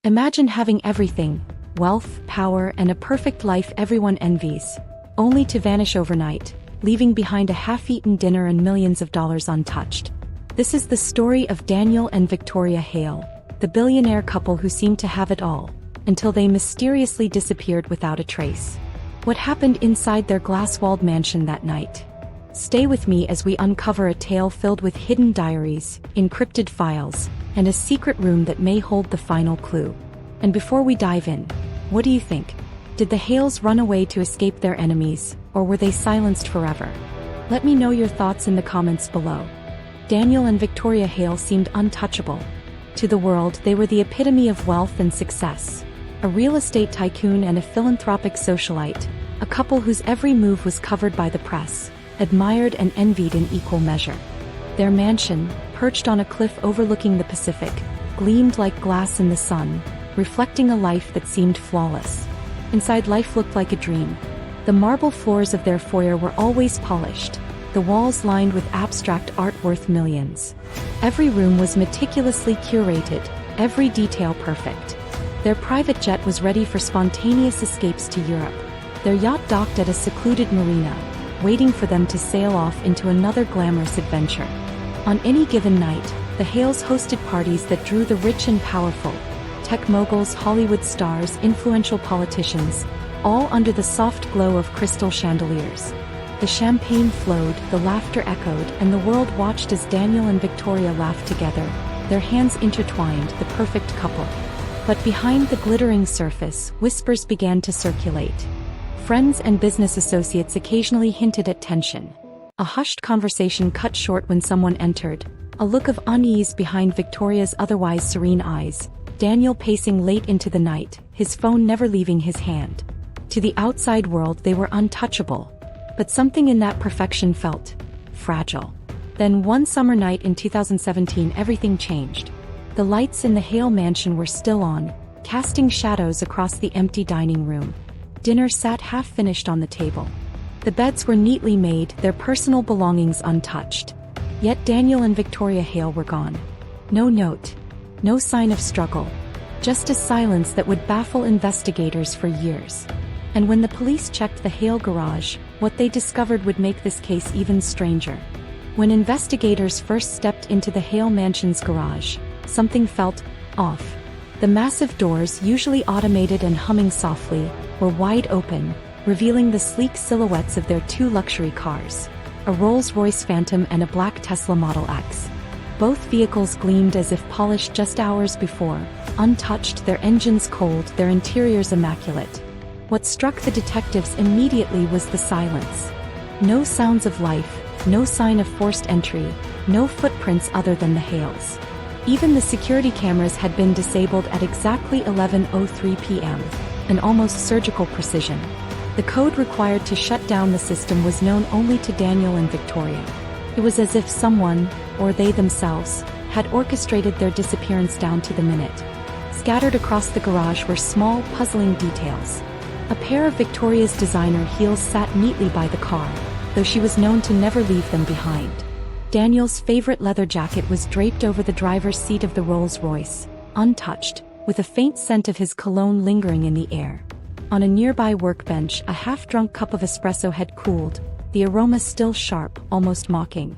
Imagine having everything, wealth, power, and a perfect life everyone envies, only to vanish overnight, leaving behind a half-eaten dinner and millions of dollars untouched. This is the story of Daniel and Victoria Hale, the billionaire couple who seemed to have it all, until they mysteriously disappeared without a trace. What happened inside their glass-walled mansion that night? Stay with me as we uncover a tale filled with hidden diaries, encrypted files, and a secret room that may hold the final clue. And before we dive in, what do you think? Did the Hales run away to escape their enemies, or were they silenced forever? Let me know your thoughts in the comments below. Daniel and Victoria Hale seemed untouchable. To the world, they were the epitome of wealth and success. A real estate tycoon and a philanthropic socialite, a couple whose every move was covered by the press, admired and envied in equal measure. Their mansion, perched on a cliff overlooking the Pacific, gleamed like glass in the sun, reflecting a life that seemed flawless. Inside, life looked like a dream. The marble floors of their foyer were always polished, the walls lined with abstract art worth millions. Every room was meticulously curated, every detail perfect. Their private jet was ready for spontaneous escapes to Europe. Their yacht docked at a secluded marina, waiting for them to sail off into another glamorous adventure. On any given night, the Hales hosted parties that drew the rich and powerful, tech moguls, Hollywood stars, influential politicians, all under the soft glow of crystal chandeliers. The champagne flowed, the laughter echoed, and the world watched as Daniel and Victoria laughed together, their hands intertwined, the perfect couple. But behind the glittering surface, whispers began to circulate. Friends and business associates occasionally hinted at tension. A hushed conversation cut short when someone entered, a look of unease behind Victoria's otherwise serene eyes, Daniel pacing late into the night, his phone never leaving his hand. To the outside world they were untouchable, but something in that perfection felt fragile. Then one summer night in 2017 everything changed. The lights in the Hale mansion were still on, casting shadows across the empty dining room. Dinner sat half-finished on the table. The beds were neatly made, their personal belongings untouched. Yet Daniel and Victoria Hale were gone. No note. No sign of struggle. Just a silence that would baffle investigators for years. And when the police checked the Hale garage, what they discovered would make this case even stranger. When investigators first stepped into the Hale mansion's garage, something felt off. The massive doors, usually automated and humming softly, were wide open, revealing the sleek silhouettes of their two luxury cars, a Rolls-Royce Phantom and a black Tesla Model X. Both vehicles gleamed as if polished just hours before, untouched, their engines cold, their interiors immaculate. What struck the detectives immediately was the silence. No sounds of life, no sign of forced entry, no footprints other than the Hales. Even the security cameras had been disabled at exactly 11:03 p.m., an almost surgical precision. The code required to shut down the system was known only to Daniel and Victoria. It was as if someone, or they themselves, had orchestrated their disappearance down to the minute. Scattered across the garage were small, puzzling details. A pair of Victoria's designer heels sat neatly by the car, though she was known to never leave them behind. Daniel's favorite leather jacket was draped over the driver's seat of the Rolls-Royce, untouched, with a faint scent of his cologne lingering in the air. On a nearby workbench, a half-drunk cup of espresso had cooled, the aroma still sharp, almost mocking.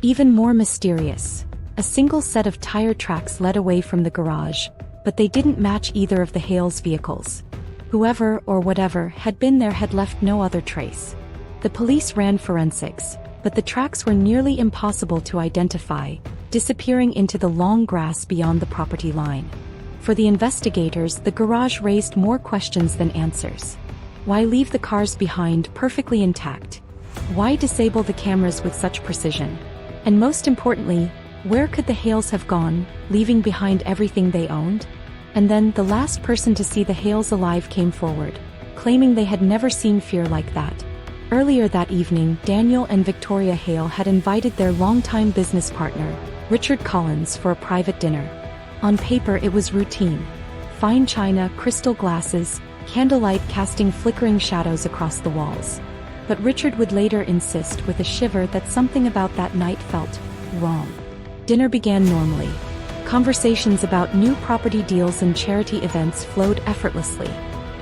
Even more mysterious, a single set of tire tracks led away from the garage, but they didn't match either of the Hales' vehicles. Whoever or whatever had been there had left no other trace. The police ran forensics, but the tracks were nearly impossible to identify, disappearing into the long grass beyond the property line. For the investigators, the garage raised more questions than answers. Why leave the cars behind perfectly intact? Why disable the cameras with such precision? And most importantly, where could the Hales have gone, leaving behind everything they owned? And then the last person to see the Hales alive came forward, claiming they had never seen fear like that. Earlier that evening, Daniel and Victoria Hale had invited their longtime business partner, Richard Collins, for a private dinner. On paper it was routine. Fine china, crystal glasses, candlelight casting flickering shadows across the walls. But Richard would later insist with a shiver that something about that night felt wrong. Dinner began normally. Conversations about new property deals and charity events flowed effortlessly.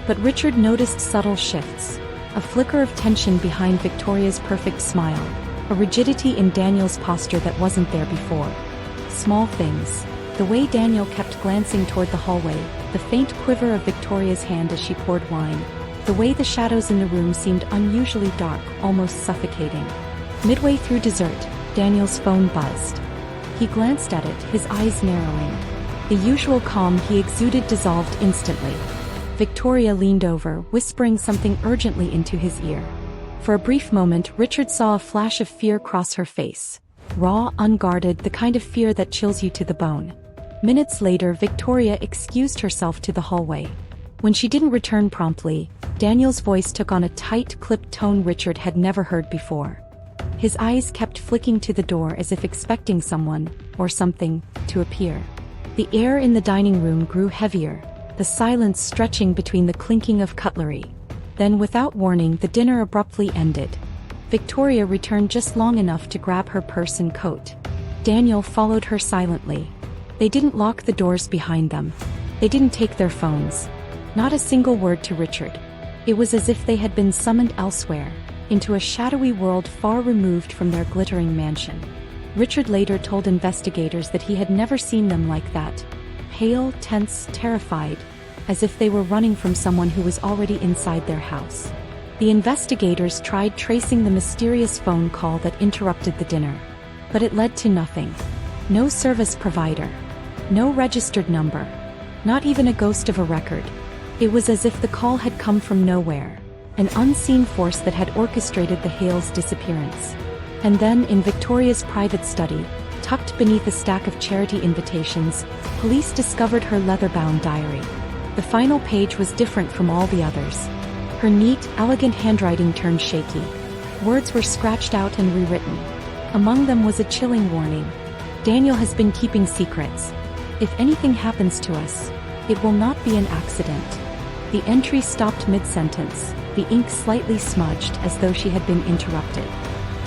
But Richard noticed subtle shifts. A flicker of tension behind Victoria's perfect smile, a rigidity in Daniel's posture that wasn't there before. Small things. The way Daniel kept glancing toward the hallway, the faint quiver of Victoria's hand as she poured wine, the way the shadows in the room seemed unusually dark, almost suffocating. Midway through dessert, Daniel's phone buzzed. He glanced at it, his eyes narrowing. The usual calm he exuded dissolved instantly. Victoria leaned over, whispering something urgently into his ear. For a brief moment, Richard saw a flash of fear cross her face. Raw, unguarded, the kind of fear that chills you to the bone. Minutes later, Victoria excused herself to the hallway. When she didn't return promptly, Daniel's voice took on a tight, clipped tone Richard had never heard before. His eyes kept flicking to the door as if expecting someone, or something, to appear. The air in the dining room grew heavier, the silence stretching between the clinking of cutlery. Then, without warning, the dinner abruptly ended. Victoria returned just long enough to grab her purse and coat. Daniel followed her silently. They didn't lock the doors behind them. They didn't take their phones. Not a single word to Richard. It was as if they had been summoned elsewhere, into a shadowy world far removed from their glittering mansion. Richard later told investigators that he had never seen them like that. Pale, tense, terrified, as if they were running from someone who was already inside their house. The investigators tried tracing the mysterious phone call that interrupted the dinner. But it led to nothing. No service provider. No registered number. Not even a ghost of a record. It was as if the call had come from nowhere, an unseen force that had orchestrated the Hales' disappearance. And then, in Victoria's private study, tucked beneath a stack of charity invitations, police discovered her leather-bound diary. The final page was different from all the others. Her neat, elegant handwriting turned shaky. Words were scratched out and rewritten. Among them was a chilling warning. Daniel has been keeping secrets. If anything happens to us, it will not be an accident. The entry stopped mid-sentence, the ink slightly smudged as though she had been interrupted.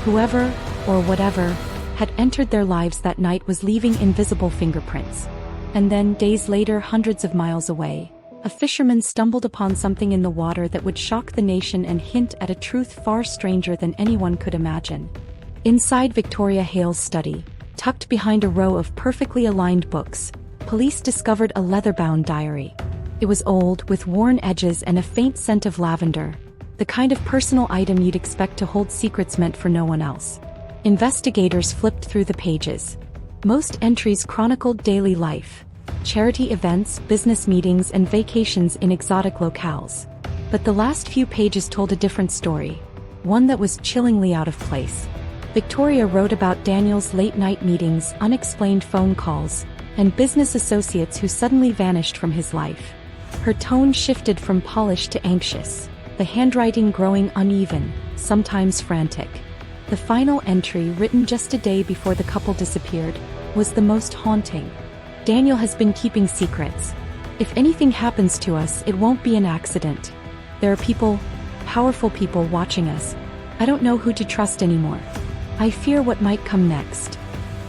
Whoever, or whatever, had entered their lives that night was leaving invisible fingerprints. And then, days later, hundreds of miles away, a fisherman stumbled upon something in the water that would shock the nation and hint at a truth far stranger than anyone could imagine. Inside Victoria Hale's study, tucked behind a row of perfectly aligned books, police discovered a leather-bound diary. It was old, with worn edges and a faint scent of lavender, the kind of personal item you'd expect to hold secrets meant for no one else. Investigators flipped through the pages. Most entries chronicled daily life, charity events, business meetings, and vacations in exotic locales. But the last few pages told a different story, one that was chillingly out of place. Victoria wrote about Daniel's late-night meetings, unexplained phone calls, and business associates who suddenly vanished from his life. Her tone shifted from polished to anxious, the handwriting growing uneven, sometimes frantic. The final entry, written just a day before the couple disappeared, was the most haunting. Daniel has been keeping secrets. If anything happens to us, it won't be an accident. There are people, powerful people watching us. I don't know who to trust anymore. I fear what might come next.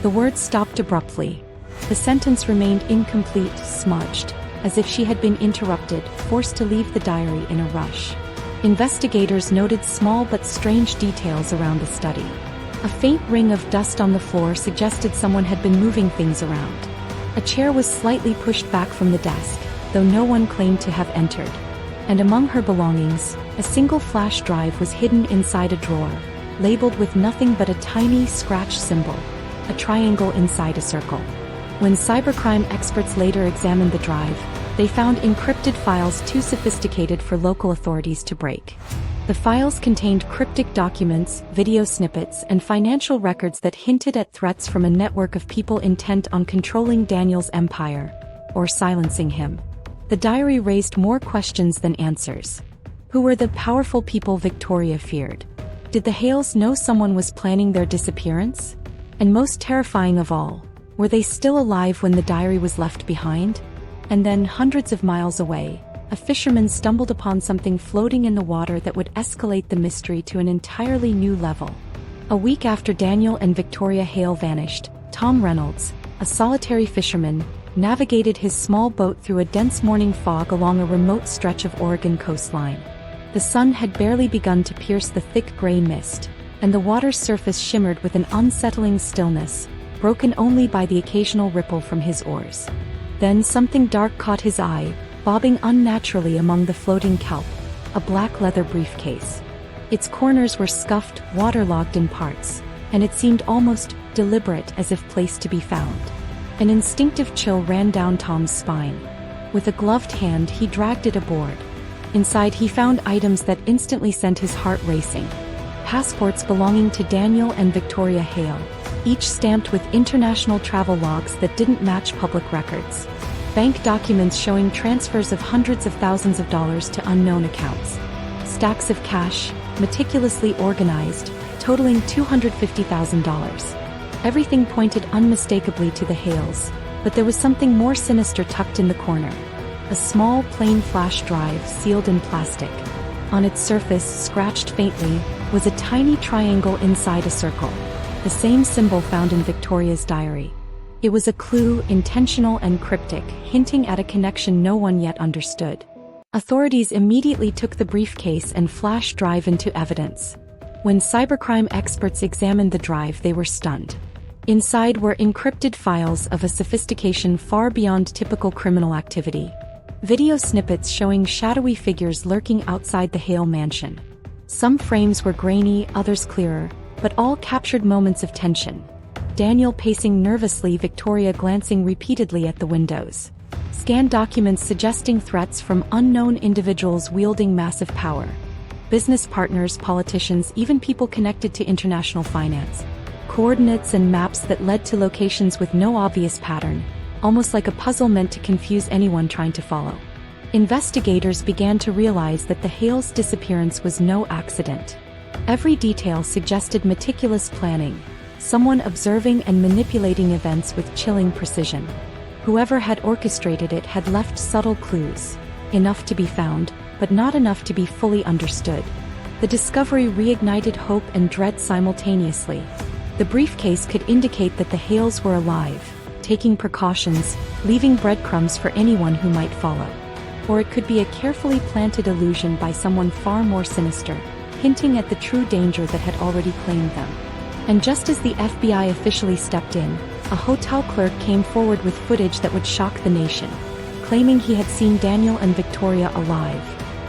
The words stopped abruptly. The sentence remained incomplete, smudged, as if she had been interrupted, forced to leave the diary in a rush. Investigators noted small but strange details around the study. A faint ring of dust on the floor suggested someone had been moving things around. A chair was slightly pushed back from the desk, though no one claimed to have entered. And among her belongings, a single flash drive was hidden inside a drawer, labeled with nothing but a tiny scratch symbol, a triangle inside a circle. When cybercrime experts later examined the drive, they found encrypted files too sophisticated for local authorities to break. The files contained cryptic documents, video snippets, and financial records that hinted at threats from a network of people intent on controlling Daniel's empire, or silencing him. The diary raised more questions than answers. Who were the powerful people Victoria feared? Did the Hales know someone was planning their disappearance? And most terrifying of all, were they still alive when the diary was left behind? And then, hundreds of miles away, a fisherman stumbled upon something floating in the water that would escalate the mystery to an entirely new level. A week after Daniel and Victoria Hale vanished, Tom Reynolds, a solitary fisherman, navigated his small boat through a dense morning fog along a remote stretch of Oregon coastline. The sun had barely begun to pierce the thick gray mist, and the water's surface shimmered with an unsettling stillness, broken only by the occasional ripple from his oars. Then something dark caught his eye, bobbing unnaturally among the floating kelp, a black leather briefcase. Its corners were scuffed, waterlogged in parts, and it seemed almost deliberate, as if placed to be found. An instinctive chill ran down Tom's spine. With a gloved hand he dragged it aboard. Inside he found items that instantly sent his heart racing. Passports belonging to Daniel and Victoria Hale, each stamped with international travel logs that didn't match public records. Bank documents showing transfers of hundreds of thousands of dollars to unknown accounts. Stacks of cash, meticulously organized, totaling $250,000. Everything pointed unmistakably to the Hales, but there was something more sinister tucked in the corner. A small, plain flash drive sealed in plastic. On its surface, scratched faintly, was a tiny triangle inside a circle, the same symbol found in Victoria's diary. It was a clue, intentional and cryptic, hinting at a connection no one yet understood. Authorities immediately took the briefcase and flash drive into evidence. When cybercrime experts examined the drive, they were stunned. Inside were encrypted files of a sophistication far beyond typical criminal activity. Video snippets showing shadowy figures lurking outside the Hale mansion. Some frames were grainy, others clearer, but all captured moments of tension. Daniel pacing nervously, Victoria glancing repeatedly at the windows. Scanned documents suggesting threats from unknown individuals wielding massive power. Business partners, politicians, even people connected to international finance. Coordinates and maps that led to locations with no obvious pattern, almost like a puzzle meant to confuse anyone trying to follow. Investigators began to realize that the Hales' disappearance was no accident. Every detail suggested meticulous planning, someone observing and manipulating events with chilling precision. Whoever had orchestrated it had left subtle clues, enough to be found, but not enough to be fully understood. The discovery reignited hope and dread simultaneously. The briefcase could indicate that the Hales were alive, taking precautions, leaving breadcrumbs for anyone who might follow. Or it could be a carefully planted illusion by someone far more sinister, hinting at the true danger that had already claimed them. And just as the FBI officially stepped in, a hotel clerk came forward with footage that would shock the nation, claiming he had seen Daniel and Victoria alive,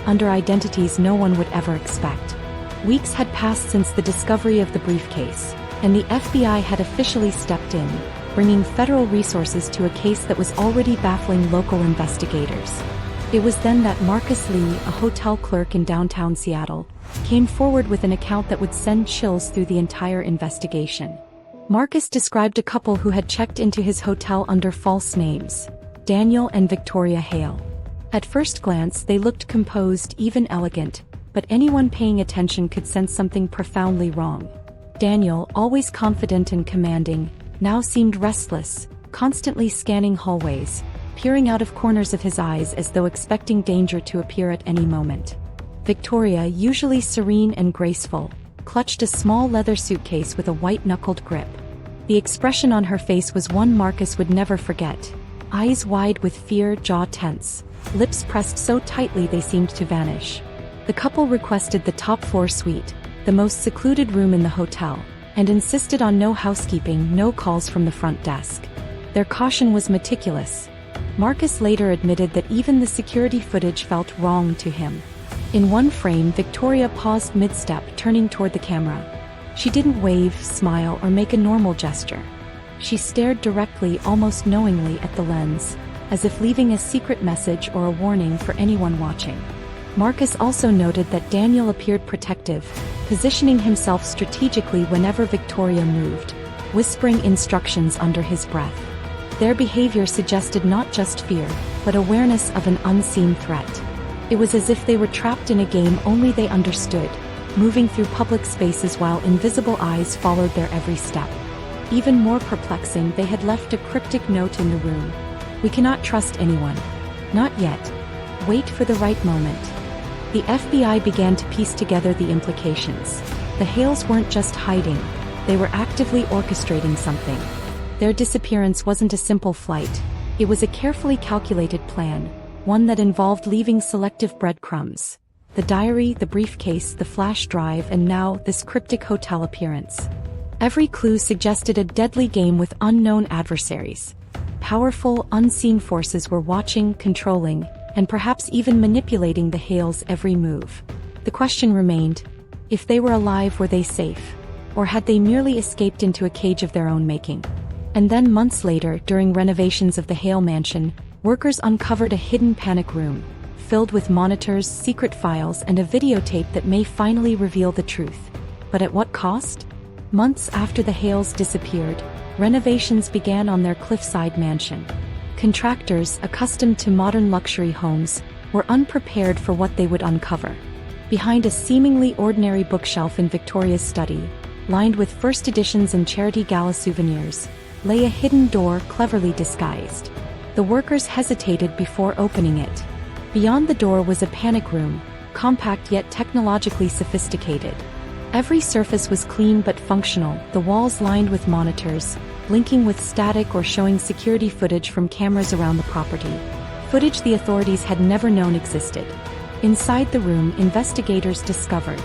under identities no one would ever expect. Weeks had passed since the discovery of the briefcase, and the FBI had officially stepped in, bringing federal resources to a case that was already baffling local investigators. It was then that Marcus Lee, a hotel clerk in downtown Seattle, came forward with an account that would send chills through the entire investigation. Marcus described a couple who had checked into his hotel under false names, Daniel and Victoria Hale. At first glance, they looked composed, even elegant, but anyone paying attention could sense something profoundly wrong. Daniel, always confident and commanding, now seemed restless, constantly scanning hallways, peering out of corners of his eyes as though expecting danger to appear at any moment. Victoria, usually serene and graceful, clutched a small leather suitcase with a white-knuckled grip. The expression on her face was one Marcus would never forget. Eyes wide with fear, jaw tense, lips pressed so tightly they seemed to vanish. The couple requested the top-floor suite, the most secluded room in the hotel, and insisted on no housekeeping, no calls from the front desk. Their caution was meticulous. Marcus later admitted that even the security footage felt wrong to him. In one frame, Victoria paused mid-step, turning toward the camera. She didn't wave, smile, or make a normal gesture. She stared directly, almost knowingly, at the lens, as if leaving a secret message or a warning for anyone watching. Marcus also noted that Daniel appeared protective, positioning himself strategically whenever Victoria moved, whispering instructions under his breath. Their behavior suggested not just fear, but awareness of an unseen threat. It was as if they were trapped in a game only they understood, moving through public spaces while invisible eyes followed their every step. Even more perplexing, they had left a cryptic note in the room. "We cannot trust anyone. Not yet. Wait for the right moment." The FBI began to piece together the implications. The Hales weren't just hiding, they were actively orchestrating something. Their disappearance wasn't a simple flight. It was a carefully calculated plan, one that involved leaving selective breadcrumbs. The diary, the briefcase, the flash drive, and now this cryptic hotel appearance. Every clue suggested a deadly game with unknown adversaries. Powerful, unseen forces were watching, controlling, and perhaps even manipulating the Hales' every move. The question remained, if they were alive, were they safe? Or had they merely escaped into a cage of their own making? And then months later, during renovations of the Hale mansion, workers uncovered a hidden panic room, filled with monitors, secret files, and a videotape that may finally reveal the truth. But at what cost? Months after the Hales disappeared, renovations began on their cliffside mansion. Contractors, accustomed to modern luxury homes, were unprepared for what they would uncover. Behind a seemingly ordinary bookshelf in Victoria's study, lined with first editions and charity gala souvenirs, lay a hidden door cleverly disguised. The workers hesitated before opening it. Beyond the door was a panic room, compact yet technologically sophisticated. Every surface was clean but functional, the walls lined with monitors, blinking with static or showing security footage from cameras around the property. Footage the authorities had never known existed. Inside the room, investigators discovered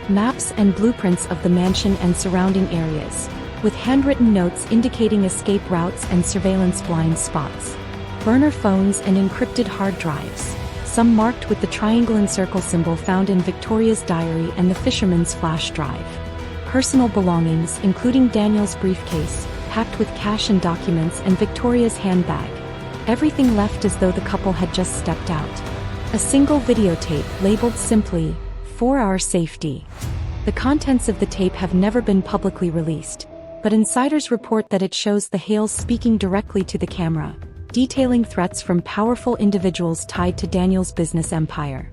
maps and blueprints of the mansion and surrounding areas, with handwritten notes indicating escape routes and surveillance blind spots. Burner phones and encrypted hard drives, some marked with the triangle and circle symbol found in Victoria's diary and the fisherman's flash drive. Personal belongings, including Daniel's briefcase, packed with cash and documents, and Victoria's handbag. Everything left as though the couple had just stepped out. A single videotape, labeled simply, "For Our Safety." The contents of the tape have never been publicly released, but insiders report that it shows the Hales speaking directly to the camera, detailing threats from powerful individuals tied to Daniel's business empire.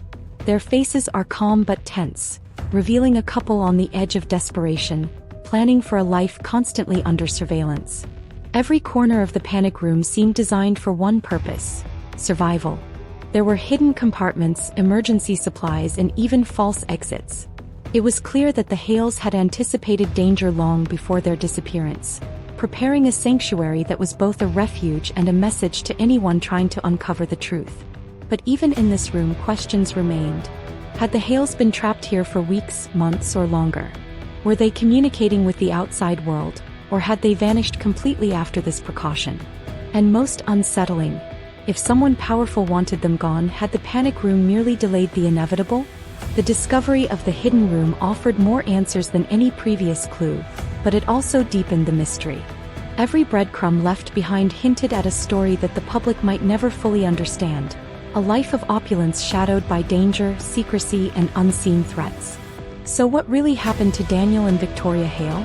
Their faces are calm but tense, revealing a couple on the edge of desperation, planning for a life constantly under surveillance. Every corner of the panic room seemed designed for one purpose: survival. There were hidden compartments, emergency supplies, and even false exits. It was clear that the Hales had anticipated danger long before their disappearance, preparing a sanctuary that was both a refuge and a message to anyone trying to uncover the truth. But even in this room, questions remained. Had the Hales been trapped here for weeks, months, or longer? Were they communicating with the outside world, or had they vanished completely after this precaution? And most unsettling, if someone powerful wanted them gone, had the panic room merely delayed the inevitable? The discovery of the hidden room offered more answers than any previous clue, but it also deepened the mystery. Every breadcrumb left behind hinted at a story that the public might never fully understand, a life of opulence shadowed by danger, secrecy, and unseen threats. So what really happened to Daniel and Victoria Hale?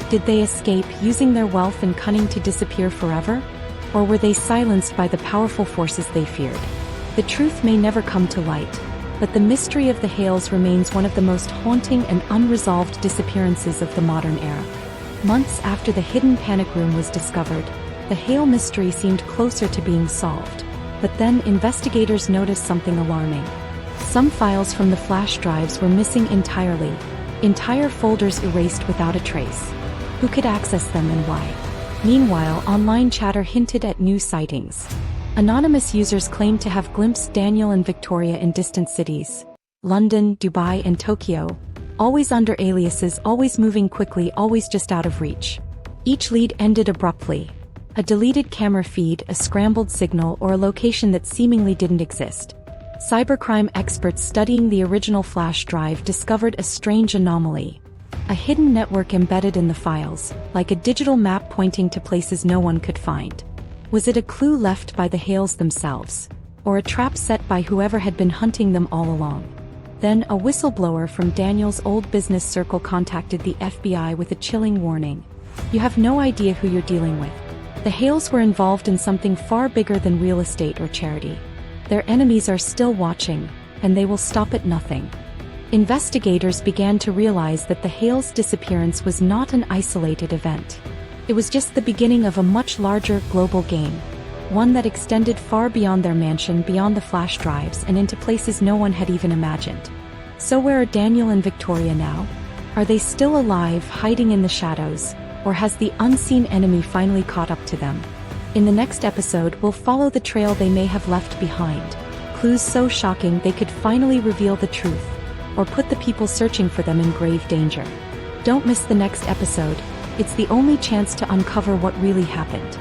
Did they escape, using their wealth and cunning to disappear forever? Or were they silenced by the powerful forces they feared? The truth may never come to light, but the mystery of the Hales remains one of the most haunting and unresolved disappearances of the modern era. Months after the hidden panic room was discovered, the Hale mystery seemed closer to being solved. But then investigators noticed something alarming. Some files from the flash drives were missing entirely, entire folders erased without a trace. Who could access them and why? Meanwhile, online chatter hinted at new sightings. Anonymous users claimed to have glimpsed Daniel and Victoria in distant cities, London, Dubai, and Tokyo, always under aliases, always moving quickly, always just out of reach. Each lead ended abruptly. A deleted camera feed, a scrambled signal, or a location that seemingly didn't exist. Cybercrime experts studying the original flash drive discovered a strange anomaly. A hidden network embedded in the files, like a digital map pointing to places no one could find. Was it a clue left by the Hales themselves, or a trap set by whoever had been hunting them all along? Then a whistleblower from Daniel's old business circle contacted the FBI with a chilling warning. You have no idea who you're dealing with. The Hales were involved in something far bigger than real estate or charity. Their enemies are still watching, and they will stop at nothing. Investigators began to realize that the Hales' disappearance was not an isolated event. It was just the beginning of a much larger, global game, one that extended far beyond their mansion, beyond the flash drives, and into places no one had even imagined. So where are Daniel and Victoria now? Are they still alive, hiding in the shadows, Or has the unseen enemy finally caught up to them? In the next episode, we'll follow the trail they may have left behind. Clues so shocking they could finally reveal the truth, or put the people searching for them in grave danger. Don't miss the next episode. It's the only chance to uncover what really happened.